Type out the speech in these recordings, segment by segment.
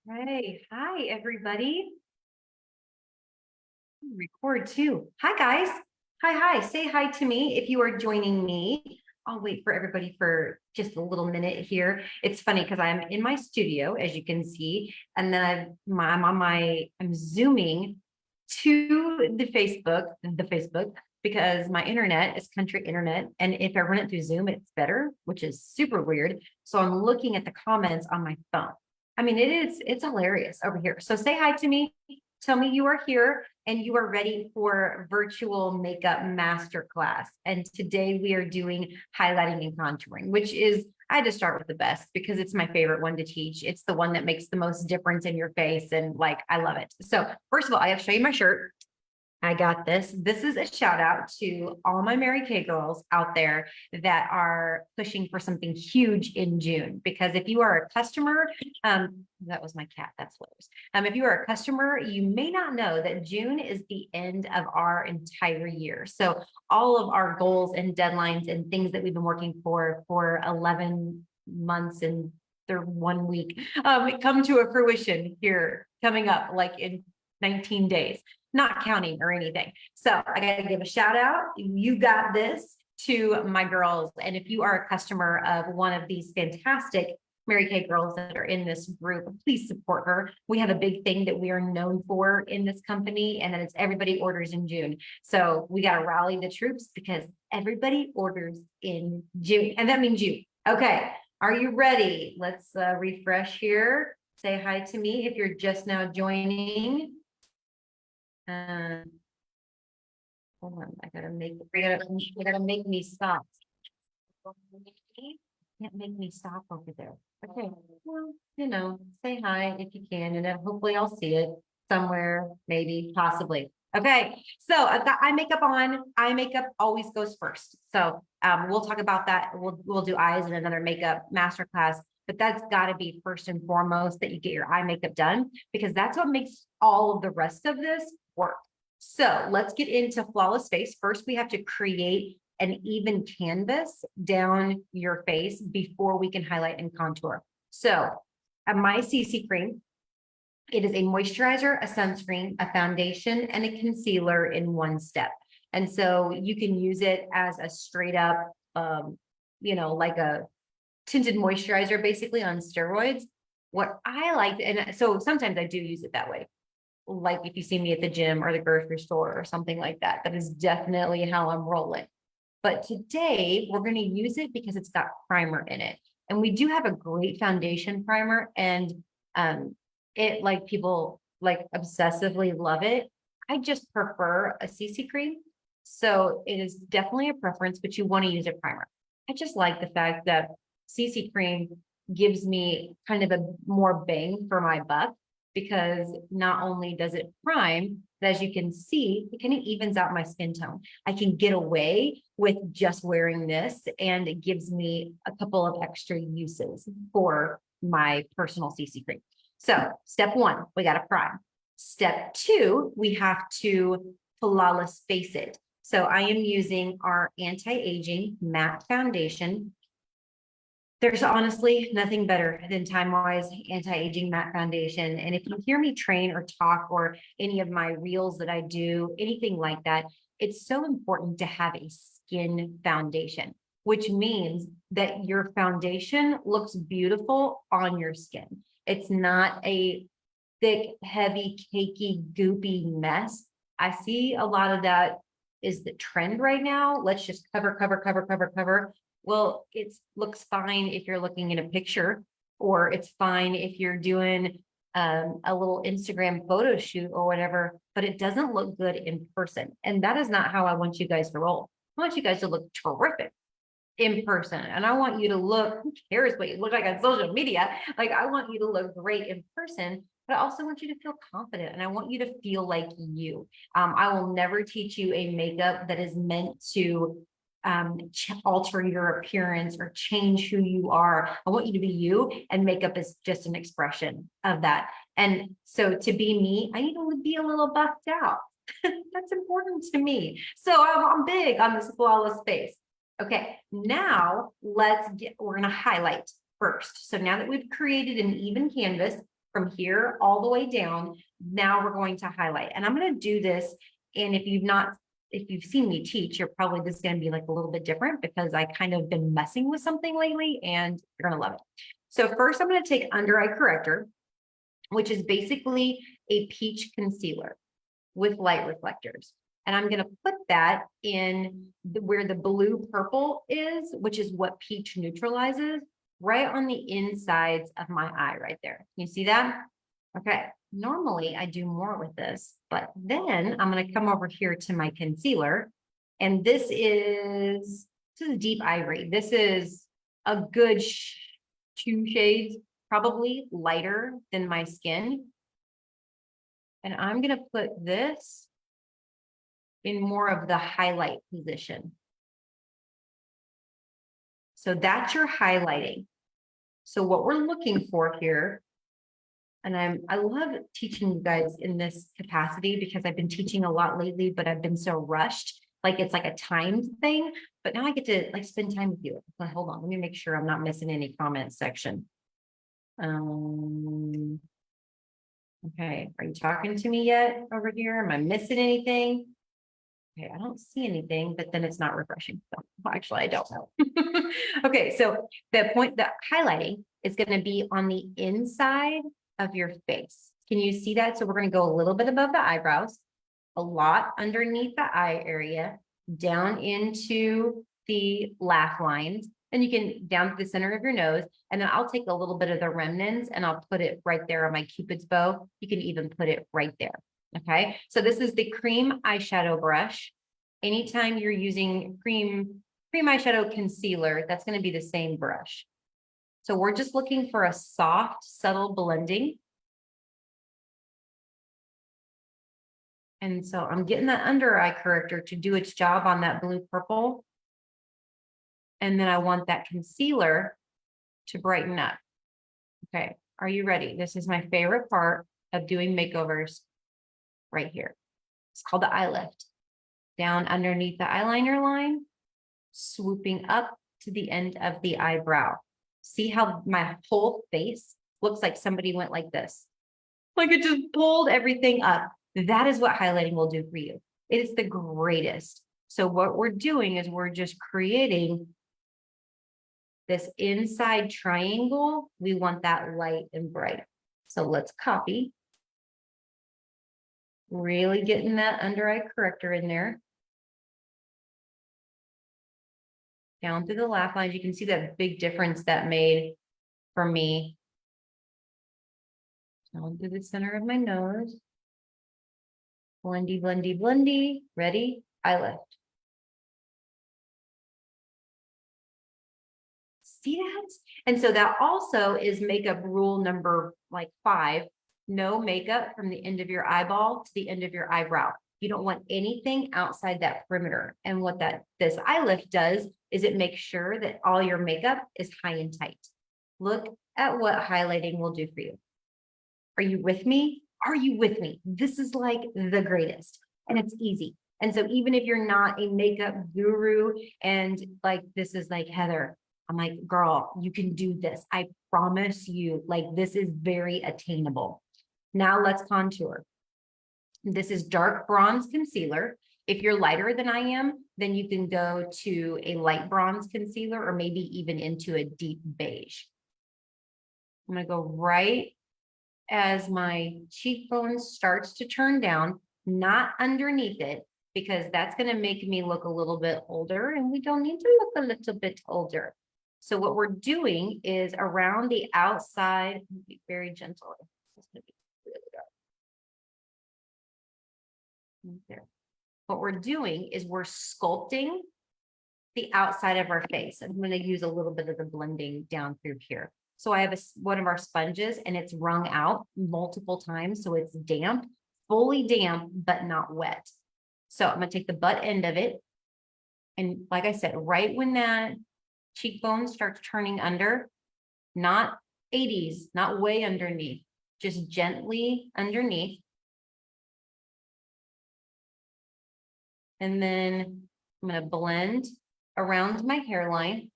Hey, hi everybody. Record too. Hi guys. Hi. Say hi to me if you are joining me. I'll wait for everybody for just a little minute here. It's funny because I'm in my studio, as you can see, and then I'm zooming to the Facebook because my internet is country internet, and if I run it through Zoom, it's better, which is super weird. So I'm looking at the comments on my phone. I mean, it's hilarious over here. So say hi to me. Tell me you are here and you are ready for virtual makeup masterclass. And today we are doing highlighting and contouring, which is, I had to start with the best because it's my favorite one to teach. It's the one that makes the most difference in your face. And like, I love it. So first of all, I have to show you my shirt. I got this. This is a shout out to all my Mary Kay girls out there that are pushing for something huge in June. Because if you are a customer, that was my cat. That's hilarious. If you are a customer, you may not know that June is the end of our entire year. So all of our goals and deadlines and things that we've been working for 11 months and they're 1 week come to a fruition here coming up like in 19 days, not counting or anything. So I got to give a shout out. You got this to my girls. And if you are a customer of one of these fantastic Mary Kay girls that are in this group, please support her. We have a big thing that we are known for in this company, and that it's everybody orders in June. So we got to rally the troops because everybody orders in June, and that means you. Okay. Are you ready? Let's refresh here. Say hi to me if you're just now joining. Hold on, you gotta make me stop. Can't make me stop over there. Okay, well, say hi if you can, and then hopefully I'll see it somewhere, maybe, possibly. Okay, so I've got eye makeup on. Eye makeup always goes first. So we'll talk about that. We'll do eyes in another makeup masterclass, but that's got to be first and foremost that you get your eye makeup done because that's what makes all of the rest of this work. So let's get into flawless face. First, we have to create an even canvas down your face before we can highlight and contour. So my CC cream, it is a moisturizer, a sunscreen, a foundation, and a concealer in one step. And so you can use it as a straight up, like a tinted moisturizer, basically on steroids. What I like, and so sometimes I do use it that way. Like if you see me at the gym or the grocery store or something like that, that is definitely how I'm rolling. But today we're going to use it because it's got primer in it. And we do have a great foundation primer, and it like people like obsessively love it. I just prefer a CC cream. So it is definitely a preference, but you want to use a primer. I just like the fact that CC cream gives me kind of a more bang for my buck because not only does it prime, but as you can see, it kind of evens out my skin tone. I can get away with just wearing this, and it gives me a couple of extra uses for my personal CC cream. So step one, we got to prime. Step two, we have to flawless face it. So I am using our anti-aging matte foundation. There's honestly nothing better than Time-Wise anti-aging matte foundation. And if you hear me train or talk or any of my reels that I do, anything like that, it's so important to have a skin foundation, which means that your foundation looks beautiful on your skin. It's not a thick, heavy, cakey, goopy mess. I see a lot of that is the trend right now. Let's just cover. Well, it looks fine if you're looking at a picture, or it's fine if you're doing a little Instagram photo shoot or whatever, but it doesn't look good in person. And that is not how I want you guys to roll. I want you guys to look terrific in person. And I want you to look, who cares what you look like on social media? Like, I want you to look great in person, but I also want you to feel confident, and I want you to feel like you. I will never teach you a makeup that is meant to alter your appearance or change who you are. I want you to be you, and makeup is just an expression of that. And so to be me, I need to be a little buffed out. That's important to me. So I'm big on this flawless face. Okay, now we're going to highlight first. So now that we've created an even canvas, from here all the way down. Now we're going to highlight, and I'm going to do this. And if you've seen me teach, you're probably, this is going to be like a little bit different because I kind of been messing with something lately and you're going to love it. So first I'm going to take under eye corrector, which is basically a peach concealer with light reflectors. And I'm going to put that in where the blue purple is, which is what peach neutralizes, right on the insides of my eye right there. You see that? Okay. Normally I do more with this, but then I'm going to come over here to my concealer. And this is deep ivory. This is a good 2 shades, probably lighter than my skin. And I'm going to put this in more of the highlight position. So that's your highlighting. So what we're looking for here, and I love teaching you guys in this capacity because I've been teaching a lot lately, but I've been so rushed. Like it's like a timed thing, but now I get to like spend time with you. But hold on, let me make sure I'm not missing any comments section. Okay, are you talking to me yet over here? Am I missing anything? Okay, I don't see anything, but then it's not refreshing. So, well, actually, I don't know. Okay, so the highlighting is going to be on the inside of your face. Can you see that? So we're going to go a little bit above the eyebrows, a lot underneath the eye area, down into the laugh lines, and you can down to the center of your nose. And then I'll take a little bit of the remnants and I'll put it right there on my Cupid's bow. You can even put it right there. Okay, so this is the cream eyeshadow brush. Anytime you're using cream eyeshadow concealer, that's going to be the same brush. So we're just looking for a soft, subtle blending. And so I'm getting that under eye corrector to do its job on that blue purple. And then I want that concealer to brighten up. Okay, are you ready? This is my favorite part of doing makeovers right here. It's called the eye lift. Down underneath the eyeliner line, swooping up to the end of the eyebrow. See how my whole face looks like somebody went like this. Like it just pulled everything up. That is what highlighting will do for you. It is the greatest. So what we're doing is we're just creating this inside triangle. We want that light and bright. So let's copy. Really getting that under eye corrector in there. Down through the laugh lines. You can see that big difference that made for me. Down through the center of my nose. Blendy, blendy, blendy. Ready? Eye lift. See that? And so that also is makeup rule number like 5. No makeup from the end of your eyeball to the end of your eyebrow. You don't want anything outside that perimeter. And what this eye lift does is it makes sure that all your makeup is high and tight. Look at what highlighting will do for you. Are you with me? Are you with me? This is like the greatest, and it's easy. And so even if you're not a makeup guru and like, this is like, Heather, I'm like, girl, you can do this. I promise you, like, this is very attainable. Now let's contour. This is dark bronze concealer. If you're lighter than I am, then you can go to a light bronze concealer or maybe even into a deep beige. I'm going to go right as my cheekbone starts to turn down, not underneath it, because that's going to make me look a little bit older, and we don't need to look a little bit older. So what we're doing is around the outside, be very gentle. It's going to be really dark. There. What we're doing is we're sculpting the outside of our face. I'm going to use a little bit of the blending down through here. So I have one of our sponges and it's wrung out multiple times. So it's damp, fully damp, but not wet. So I'm going to take the butt end of it. And like I said, right when that cheekbone starts turning under, not 80s, not way underneath, just gently underneath. And then I'm going to blend around my hairline.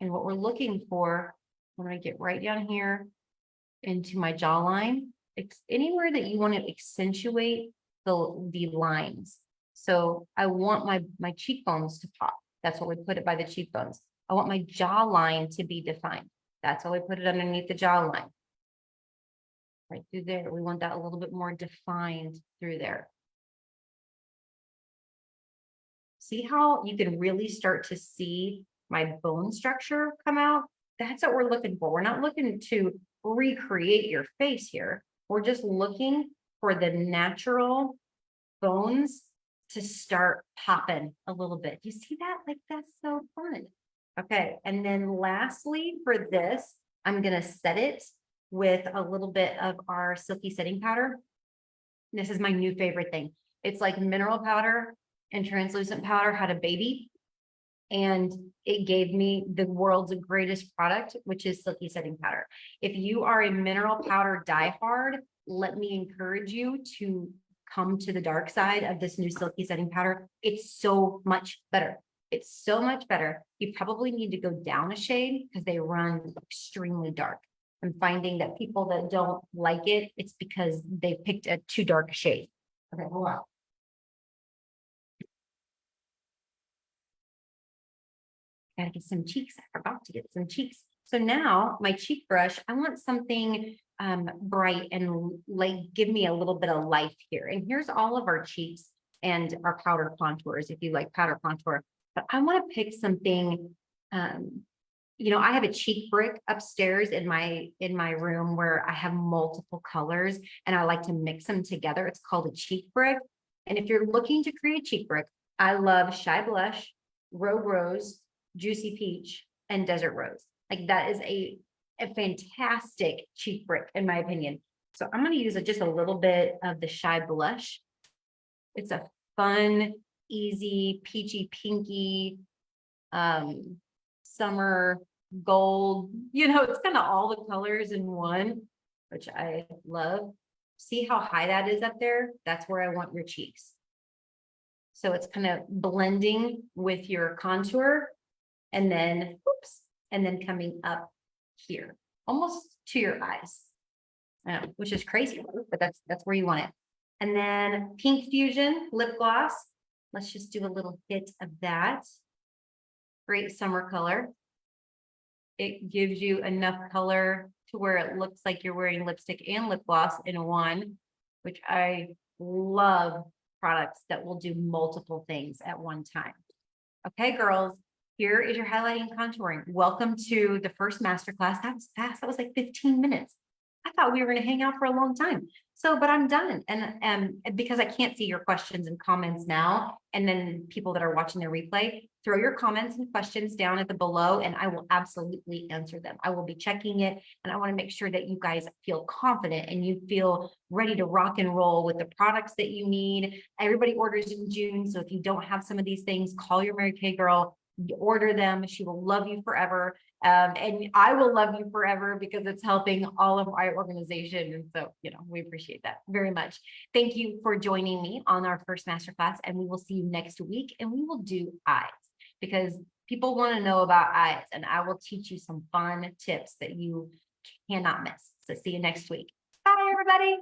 And what we're looking for, I'm going to get right down here into my jawline. It's anywhere that you want to accentuate the lines. So I want my cheekbones to pop. That's what we put it by the cheekbones. I want my jawline to be defined. That's why we put it underneath the jawline. Right through there. We want that a little bit more defined through there. See how you can really start to see my bone structure come out? That's what we're looking for. We're not looking to recreate your face here. We're just looking for the natural bones to start popping a little bit. You see that? Like, that's so fun. Okay. And then lastly for this, I'm going to set it with a little bit of our silky setting powder. This is my new favorite thing. It's like mineral powder and translucent powder had a baby, and it gave me the world's greatest product, which is silky setting powder. If you are a mineral powder diehard, let me encourage you to come to the dark side of this new silky setting powder. It's so much better. It's so much better. You probably need to go down a shade because they run extremely dark. I'm finding that people that don't like it, it's because they picked a too dark shade. Okay, hold on. Gotta get some cheeks. I forgot to get some cheeks. So now my cheek brush, I want something bright and like give me a little bit of life here. And here's all of our cheeks and our powder contours, if you like powder contour. But I want to pick something, I have a cheek brick upstairs in my room where I have multiple colors and I like to mix them together. It's called a cheek brick. And if you're looking to create a cheek brick, I love Shy Blush, Rogue Rose, Juicy Peach, and Desert Rose. Like that is a fantastic cheek brick in my opinion. So I'm going to use just a little bit of the Shy Blush. It's a fun, easy, peachy, pinky, summer gold. It's kind of all the colors in one, which I love. See how high that is up there? That's where I want your cheeks. So it's kind of blending with your contour and then coming up here, almost to your eyes, which is crazy, but that's where you want it. And then Pink Fusion lip gloss. Let's just do a little hit of that. Great summer color. It gives you enough color to where it looks like you're wearing lipstick and lip gloss in one, which I love products that will do multiple things at one time. Okay, girls, here is your highlighting and contouring. Welcome to the first masterclass. That was fast. That was like 15 minutes. I thought we were going to hang out for a long time. But I'm done. And because I can't see your questions and comments now, and then people that are watching the replay, throw your comments and questions down at the below, and I will absolutely answer them. I will be checking it, and I want to make sure that you guys feel confident and you feel ready to rock and roll with the products that you need. Everybody orders in June, so if you don't have some of these things, call your Mary Kay girl. Order them. She will love you forever. And I will love you forever because it's helping all of our organization. And so, we appreciate that very much. Thank you for joining me on our first masterclass, and we will see you next week, and we will do eyes because people want to know about eyes, and I will teach you some fun tips that you cannot miss. So see you next week. Bye, everybody.